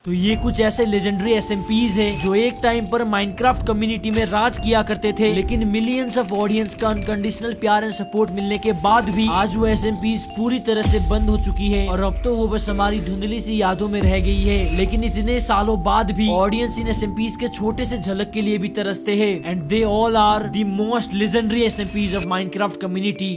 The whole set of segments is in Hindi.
तो ये कुछ ऐसे लेजेंडरी एसएमपीज हैं जो एक टाइम पर माइनक्राफ्ट कम्युनिटी में राज किया करते थे, लेकिन मिलियंस ऑफ ऑडियंस का अनकंडीशनल प्यार एंड सपोर्ट मिलने के बाद भी आज वो एसएमपीज पूरी तरह से बंद हो चुकी है और अब तो वो बस हमारी धुंधली सी यादों में रह गई है। लेकिन इतने सालों बाद भी ऑडियंस इन एसएमपीज के छोटे से झलक के लिए भी तरसते हैं and they all are the most legendary SMPs of Minecraft community,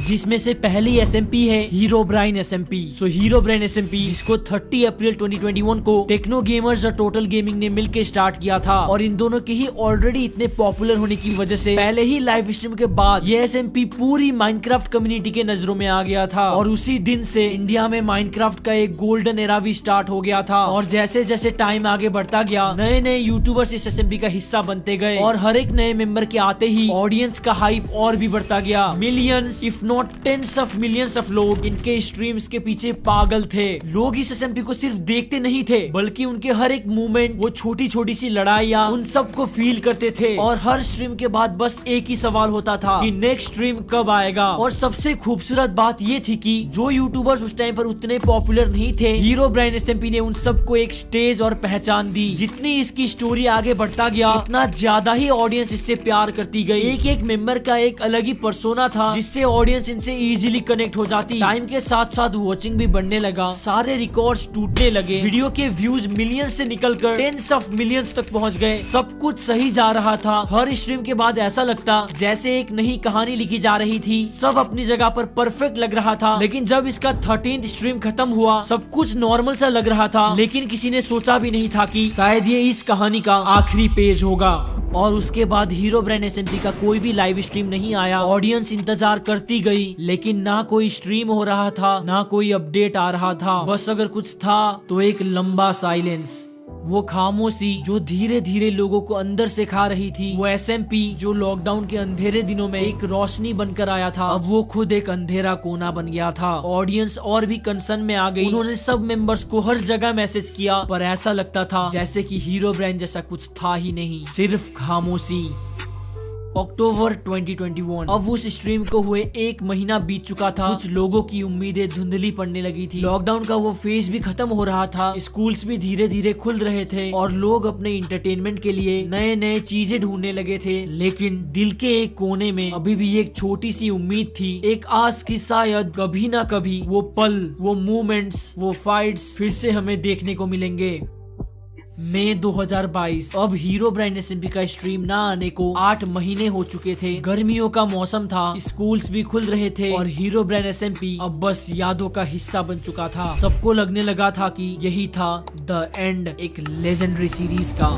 जिसमें से पहली एसएमपी है Herobrine SMP. So Herobrine SMP जिसको 30 अप्रैल 2021 को टेक्नो गेमर्स और टोटल गेमिंग ने मिलकर स्टार्ट किया था और इन दोनों के ही ऑलरेडी इतने पॉपुलर होने की वजह से पहले ही लाइव स्ट्रीम के बाद ये एसएमपी पूरी माइनक्राफ्ट कम्युनिटी के नजरों में आ गया था और उसी दिन से इंडिया में माइनक्राफ्ट का एक गोल्डन एरा भी स्टार्ट हो गया था। और जैसे जैसे टाइम आगे बढ़ता गया नए नए यूट्यूबर्स इस एसएमपी का हिस्सा बनते गए और हर एक नए मेंबर के आते ही ऑडियंस का हाइप और भी बढ़ता गया। Millions if not tens of millions of लोग इनके स्ट्रीम्स के पीछे पागल थे। लोग इस एसएमपी को सिर्फ देखते नहीं थे बल्कि उनके हर एक मूवमेंट, वो छोटी छोटी सी लड़ाइयाँ, उन सब को फील करते थे और हर स्ट्रीम के बाद बस एक ही सवाल होता था कि नेक्स्ट स्ट्रीम कब आएगा। और सबसे खूबसूरत बात ये थी कि जो यूट्यूबर्स उस टाइम पर उतने पॉपुलर नहीं थे, हीरोब्राइन एसएमपी ने उन सबको एक स्टेज और पहचान दी। जितनी इसकी स्टोरी आगे बढ़ता गया उतना ज्यादा ही ऑडियंस इससे प्यार करती गई। एक एक मेंबर का एक अलग ही पर्सोना था जिससे ऑडियंस इनसे इजीली कनेक्ट हो जाती। टाइम के साथ साथ वॉचिंग भी बढ़ने लगा, सारे रिकॉर्ड्स टूटने लगे, वीडियो के व्यूज मिलियंस से निकलकर टेंस ऑफ मिलियंस तक पहुंच गए। सब कुछ सही जा रहा था। हर स्ट्रीम के बाद ऐसा लगता जैसे एक नई कहानी लिखी जा रही थी। सब अपनी जगह पर परफेक्ट लग रहा था। लेकिन जब इसका 13th स्ट्रीम खत्म हुआ सब कुछ नॉर्मल सा लग रहा था, लेकिन किसी ने सोचा भी नहीं था कि शायद ये इस कहानी का आखिरी पेज होगा। और उसके बाद हीरोब्राइन एसएमपी का कोई भी लाइव स्ट्रीम नहीं आया। ऑडियंस इंतजार करती गई लेकिन ना कोई स्ट्रीम हो रहा था, ना कोई अपडेट आ रहा था। बस अगर कुछ था तो एक लंबा साइलेंस, वो खामोशी जो धीरे धीरे लोगों को अंदर से खा रही थी। वो एसएमपी जो लॉकडाउन के अंधेरे दिनों में एक रोशनी बनकर आया था, अब वो खुद एक अंधेरा कोना बन गया था। ऑडियंस और भी कंसर्न में आ गई। उन्होंने सब मेंबर्स को हर जगह मैसेज किया पर ऐसा लगता था जैसे कि हीरोब्राइन जैसा कुछ था ही नहीं, सिर्फ खामोशी। अक्टूबर 2021, अब उस स्ट्रीम को हुए एक महीना बीत चुका था। कुछ लोगों की उम्मीदें धुंधली पड़ने लगी थी। लॉकडाउन का वो फेज भी खत्म हो रहा था, स्कूल्स भी धीरे धीरे खुल रहे थे और लोग अपने इंटरटेनमेंट के लिए नए नए चीजें ढूंढने लगे थे। लेकिन दिल के एक कोने में अभी भी एक छोटी सी उम्मीद थी, एक आस की शायद कभी ना कभी वो पल, वो मूवमेंट्स, वो फाइट्स फिर से हमें देखने को मिलेंगे। मई 2022, अब हीरोब्राइन एसएमपी का स्ट्रीम ना आने को 8 महीने हो चुके थे। गर्मियों का मौसम था, स्कूल्स भी खुल रहे थे और हीरोब्राइन एसएमपी अब बस यादों का हिस्सा बन चुका था। सबको लगने लगा था कि यही था द एंड एक लेजेंडरी सीरीज का।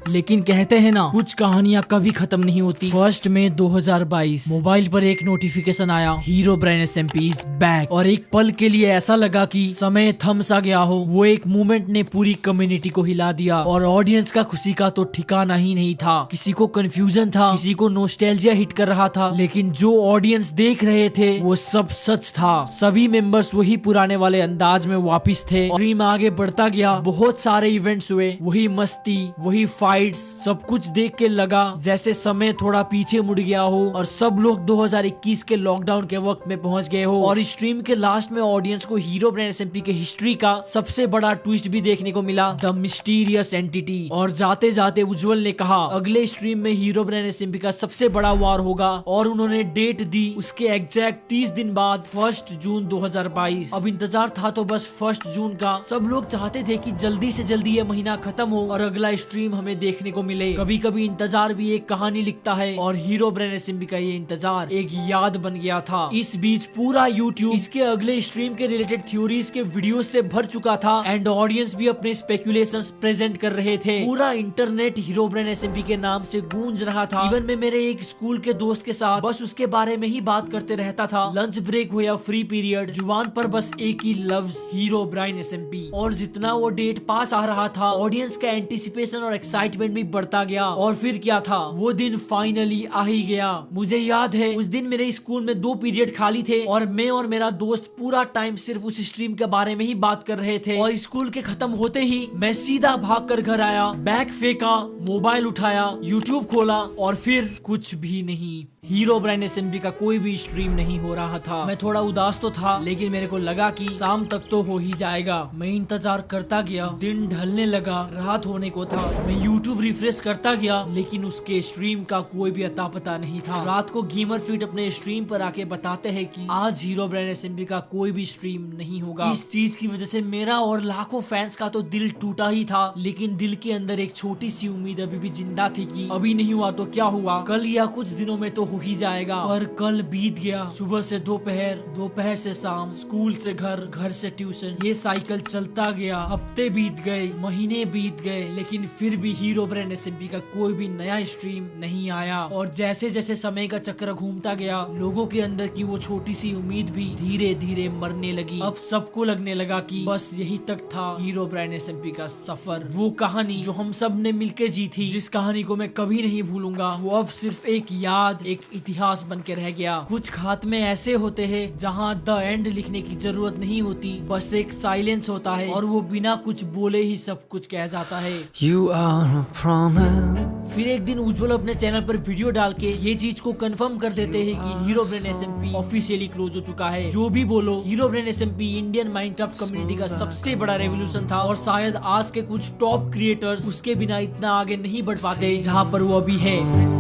लेकिन कहते हैं ना कुछ कहानियां कभी खत्म नहीं होती। 1 मई 2022 मोबाइल पर एक नोटिफिकेशन आया, हीरोब्राइन एसएमपी इज बैक। और एक पल के लिए ऐसा लगा कि समय थम सा गया हो। वो एक मूवमेंट ने पूरी कम्युनिटी को हिला दिया और ऑडियंस का खुशी का तो ठिकाना ही नहीं था। किसी को कंफ्यूजन था, किसी को नोस्टैल्जिया हिट कर रहा था, लेकिन जो ऑडियंस देख रहे थे वो सब सच था। सभी मेंबर्स वही पुराने वाले अंदाज में वापिस थे। स्ट्रीम आगे बढ़ता गया, बहुत सारे इवेंट्स हुए, वही मस्ती, वही फाइट, सब कुछ देख के लगा जैसे समय थोड़ा पीछे मुड़ गया हो और सब लोग 2021 के लॉकडाउन के वक्त में पहुंच गए हो। और स्ट्रीम के लास्ट में ऑडियंस को हीरोब्राइन एसएमपी के हिस्ट्री का सबसे बड़ा ट्विस्ट भी देखने को मिला, द मिस्टीरियस एंटिटी। और जाते जाते उज्जवल ने कहा अगले स्ट्रीम में हीरोब्राइन एसएमपी का सबसे बड़ा वार होगा और उन्होंने डेट दी उसके एग्जैक्ट 30 दिन बाद 1 जून 2022। अब इंतजार था तो बस 1 जून का। सब लोग चाहते थे कि जल्दी से जल्दी ये महीना खत्म हो और अगला स्ट्रीम हमें देखने को मिले। कभी कभी इंतजार भी एक कहानी लिखता है और हीरोब्राइन एसएमपी का ये इंतजार एक याद बन गया था। इस बीच पूरा यूट्यूब इसके अगले स्ट्रीम के रिलेटेड थ्योरीज के वीडियोस से भर चुका था एंड ऑडियंस भी अपने स्पेकुलेशंस प्रेजेंट कर रहे थे। पूरा इंटरनेट हीरोब्राइन एसएमपी के नाम से गूंज रहा था। इवन मैं मेरे एक स्कूल के दोस्त के साथ बस उसके बारे में ही बात करते रहता था। लंच ब्रेक हो या फ्री पीरियड, जुबान पर बस एक ही लफ्ज, हीरोब्राइन एसएमपी। और जितना वो डेट पास आ रहा था ऑडियंस का एंटिसिपेशन और एक्साइटमेंट भी बढ़ता गया। और फिर क्या था, वो दिन फाइनली आ ही गया। मुझे याद है उस दिन मेरे स्कूल में 2 पीरियड खाली थे और मैं और मेरा दोस्त पूरा टाइम सिर्फ उस स्ट्रीम के बारे में ही बात कर रहे थे। और स्कूल के खत्म होते ही मैं सीधा भाग कर घर आया, बैग फेंका, मोबाइल उठाया, यूट्यूब खोला और फिर कुछ भी नहीं। हीरो ब्राइन एसएमपी का कोई भी स्ट्रीम नहीं हो रहा था। मैं थोड़ा उदास तो था, लेकिन मेरे को लगा कि शाम तक तो हो ही जाएगा। मैं इंतजार करता गया, दिन ढलने लगा, रात होने को था। मैं यूट्यूब रिफ्रेश करता गया, लेकिन उसके स्ट्रीम का कोई भी अता पता नहीं था। रात को गेमर फीट अपने स्ट्रीम पर आके बताते हैं कि आज हीरो ब्राइन एसएमपी का कोई भी स्ट्रीम नहीं होगा। इस चीज की वजह से मेरा और लाखों फैंस का तो दिल टूटा ही था, लेकिन दिल के अंदर एक छोटी सी उम्मीद अभी भी जिंदा थी कि अभी नहीं हुआ तो क्या हुआ, कल या कुछ दिनों में तो हो ही जाएगा। और कल बीत गया। सुबह से दोपहर, दोपहर से शाम, स्कूल से घर, घर से ट्यूशन, ये साइकिल चलता गया। हफ्ते बीत गए, महीने बीत गए, लेकिन फिर भी हीरो ब्राइन एसएमपी का कोई भी नया स्ट्रीम नहीं आया। और जैसे जैसे समय का चक्र घूमता गया, लोगों के अंदर की वो छोटी सी उम्मीद भी धीरे धीरे मरने लगी। अब सबको लगने लगा कि बस यही तक था हीरो ब्राइन एसएमपी का सफर। वो कहानी जो हम सब ने मिलके जी थी, जिस कहानी को मैं कभी नहीं भूलूंगा, वो अब सिर्फ एक याद, एक इतिहास बन के रह गया। कुछ खात्मे ऐसे होते हैं जहाँ द एंड लिखने की जरूरत नहीं होती, बस एक साइलेंस होता है और वो बिना कुछ बोले ही सब कुछ कह जाता है। You are a promise. फिर एक दिन उज्जवल अपने चैनल पर वीडियो डाल के ये चीज को कंफर्म कर देते हैं कि Herobrine SMP officially close हो चुका है। जो भी बोलो, Herobrine SMP Indian Minecraft community का सबसे बड़ा रेवोल्यूशन था और शायद आज के कुछ टॉप क्रिएटर्स उसके बिना इतना आगे नहीं बढ़ पाते जहाँ पर वो अभी है।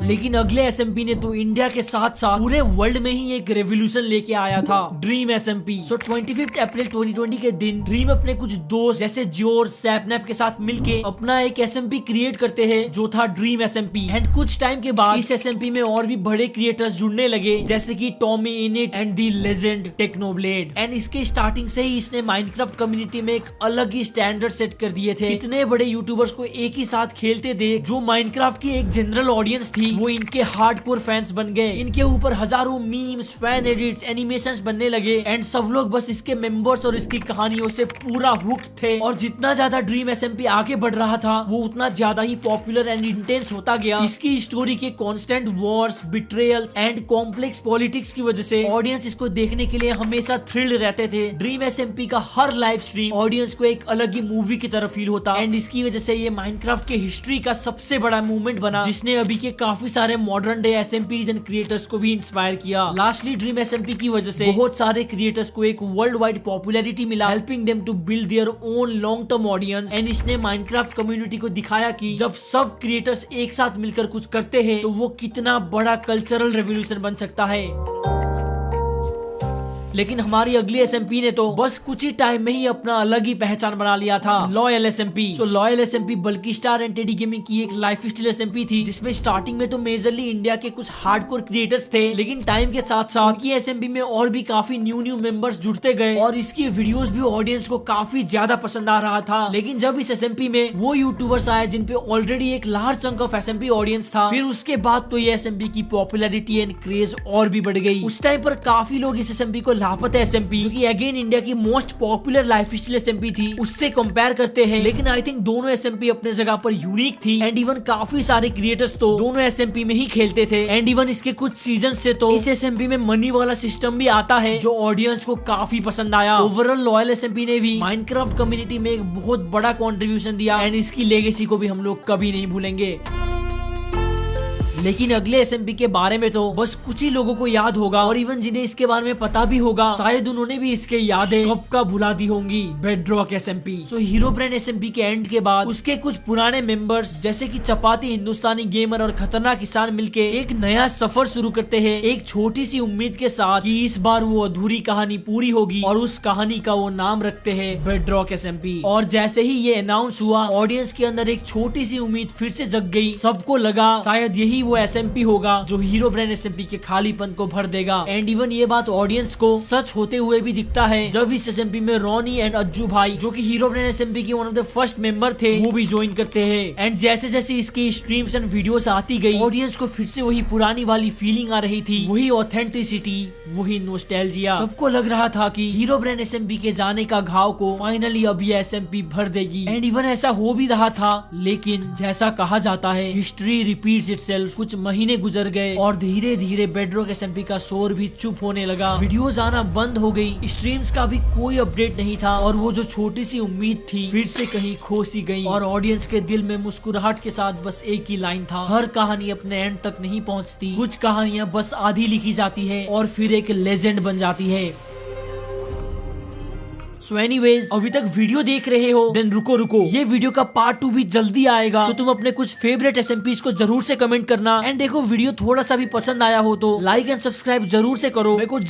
लेकिन अगले एसएमपी ने तो इंडिया के साथ साथ पूरे वर्ल्ड में ही एक रेवोल्यूशन लेके आया था, ड्रीम एसएमपी। 25 अप्रैल 2020 के दिन ड्रीम अपने कुछ दोस्त जैसे जोर, सैपनैप के साथ मिलके अपना एक एसएमपी क्रिएट करते हैं जो था ड्रीम एसएमपी। एंड कुछ टाइम के बाद इस एसएमपी में और भी बड़े क्रिएटर्स जुड़ने लगे, जैसे कि Tommy Innit and the legend Technoblade. And इसके स्टार्टिंग से ही इसने माइनक्राफ्ट कम्युनिटी में एक अलग ही स्टैंडर्ड सेट कर दिए थे। इतने बड़े यूट्यूबर्स को एक ही साथ खेलते देख जो माइनक्राफ्ट की एक जनरल ऑडियंस थी, वो इनके हार्डकोर फैंस बन गए। इनके ऊपर हजारों मीम्स, फैन एडिट्स, एनिमेशंस बनने लगे एंड सब लोग बस इसके मेंबर्स और इसकी कहानियों से पूरा हुक्ड थे। और जितना ज्यादा ड्रीम एसएमपी आगे बढ़ रहा था, वो उतना ज्यादा ही पॉपुलर एंड इंटेंस होता गया। इसकी स्टोरी के constant wars, betrayals and complex politics की वजह से ऑडियंस इसको देखने के लिए हमेशा थ्रिल्ड रहते थे। ड्रीम एसएमपी का हर लाइव स्ट्रीम ऑडियंस को एक अलग ही मूवी की तरह फील होता एंड इसकी वजह से ये माइनक्राफ्ट के हिस्ट्री का सबसे बड़ा मूवमेंट बना, जिसने अभी के काफी सारे मॉडर्न डे एसएमपी क्रिएटर्स को भी इंस्पायर किया। लास्टली ड्रीम एसएमपी की वजह से बहुत सारे क्रिएटर्स को एक वर्ल्ड वाइड पॉपुलैरिटी मिला, helping them to build their own long term audience. And इसने माइनक्राफ्ट कम्युनिटी को दिखाया कि जब सब क्रिएटर्स एक साथ मिलकर कुछ करते हैं तो वो कितना बड़ा कल्चरल रेवोल्यूशन बन सकता है। लेकिन हमारी अगली एसएमपी ने तो बस कुछ ही टाइम में ही अपना अलग ही पहचान बना लिया था, लॉयल एसएमपी। सो लॉयल एसएमपी बल्कि स्टार एंड टेडी गेमिंग की एक लाइफ स्टाइल एसएमपी थी, जिसमें स्टार्टिंग में तो मेजरली इंडिया के कुछ हार्डकोर क्रिएटर्स थे, लेकिन टाइम के साथ साथ की एसएमपी में और भी काफी न्यू मेंबर्स जुड़ते गए और इसकी वीडियोस भी ऑडियंस को काफी ज्यादा पसंद आ रहा था। लेकिन जब इस एसएमपी में वो यूट्यूबर्स आए जिनपे ऑलरेडी एक large chunk of SMP audience था, फिर उसके बाद तो ये एसएमपी की पॉपुलैरिटी एंड क्रेज और भी बढ़ गई। उस टाइम पर काफी लोग इस एसएमपी को लापता एसएमपी, जो कि अगेन इंडिया की most popular life style SMP थी, उससे कंपेयर करते हैं। लेकिन आई थिंक दोनों एसएमपी अपने जगह पर यूनिक थी एंड इवन काफी सारे क्रिएटर्स तो दोनों एसएमपी में ही खेलते थे। एंड इवन इसके कुछ सीजन से तो इस एसएमपी में मनी वाला सिस्टम भी आता है, जो ऑडियंस को काफी पसंद आया। ओवरऑल लॉयल एसएमपी ने भी माइनक्राफ्ट कम्युनिटी में एक बहुत बड़ा कंट्रीब्यूशन दिया एंड इसकी लेगेसी को भी हम लोग कभी नहीं भूलेंगे। लेकिन अगले एसएमपी के बारे में तो बस कुछ ही लोगों को याद होगा और इवन जिन्हें इसके बारे में पता भी होगा, शायद उन्होंने भी इसके यादें कब का भुला दी होंगी। Bedrock SMP. So Herobrine SMP के एंड के बाद उसके कुछ पुराने मेंबर्स जैसे कि चपाती, हिंदुस्तानी गेमर और खतरनाक किसान मिलके एक नया सफर शुरू करते हैं, एक छोटी सी उम्मीद के साथ कि इस बार वो अधूरी कहानी पूरी होगी और उस कहानी का वो नाम रखते हैं बेडरॉक एसएमपी। और जैसे ही ये अनाउंस हुआ, ऑडियंस के अंदर एक छोटी सी उम्मीद फिर से जग गई। सबको लगा शायद यही वो एसएमपी होगा जो हीरो ब्राइन एसएमपी के खालीपन को भर देगा। एंड इवन ये बात ऑडियंस को सच होते हुए भी दिखता है जब इस एसएमपी में रोनी एंड अज्जू भाई, जो कि हीरो ब्राइन एसएमपी के one of the first member थे, वो भी ज्वाइन करते हैं। एंड जैसे जैसे इसकी स्ट्रीम्स एंड वीडियोस आती गई, ऑडियंस को फिर से वही पुरानी वाली फीलिंग आ रही थी, वही ऑथेंटिसिटी, वही नोस्टैल्जिया। सबको लग रहा था कि हीरो ब्राइन एसएमपी के जाने का घाव को फाइनली अब ये एसएमपी भर देगी। एंड इवन ऐसा हो भी रहा था, लेकिन जैसा कहा जाता है हिस्ट्री रिपीट्स इटसेल्फ, कुछ महीने गुजर गए और धीरे धीरे बेडरॉक एसएमपी का शोर भी चुप होने लगा। वीडियोस आना बंद हो गई, स्ट्रीम्स का भी कोई अपडेट नहीं था और वो जो छोटी सी उम्मीद थी फिर से कहीं खो सी गई। और ऑडियंस के दिल में मुस्कुराहट के साथ बस एक ही लाइन था, हर कहानी अपने एंड तक नहीं पहुंचती, कुछ कहानियां बस आधी लिखी जाती है और फिर एक लेजेंड बन जाती है। सो एनीवेज, अभी तक वीडियो देख रहे हो देन रुको, ये वीडियो का पार्ट 2 भी जल्दी आएगा। तो तुम अपने कुछ फेवरेट एसएमपीज को जरूर से कमेंट करना। एंड देखो, वीडियो थोड़ा सा भी पसंद आया हो तो लाइक एंड सब्सक्राइब जरूर से करो। मेरे को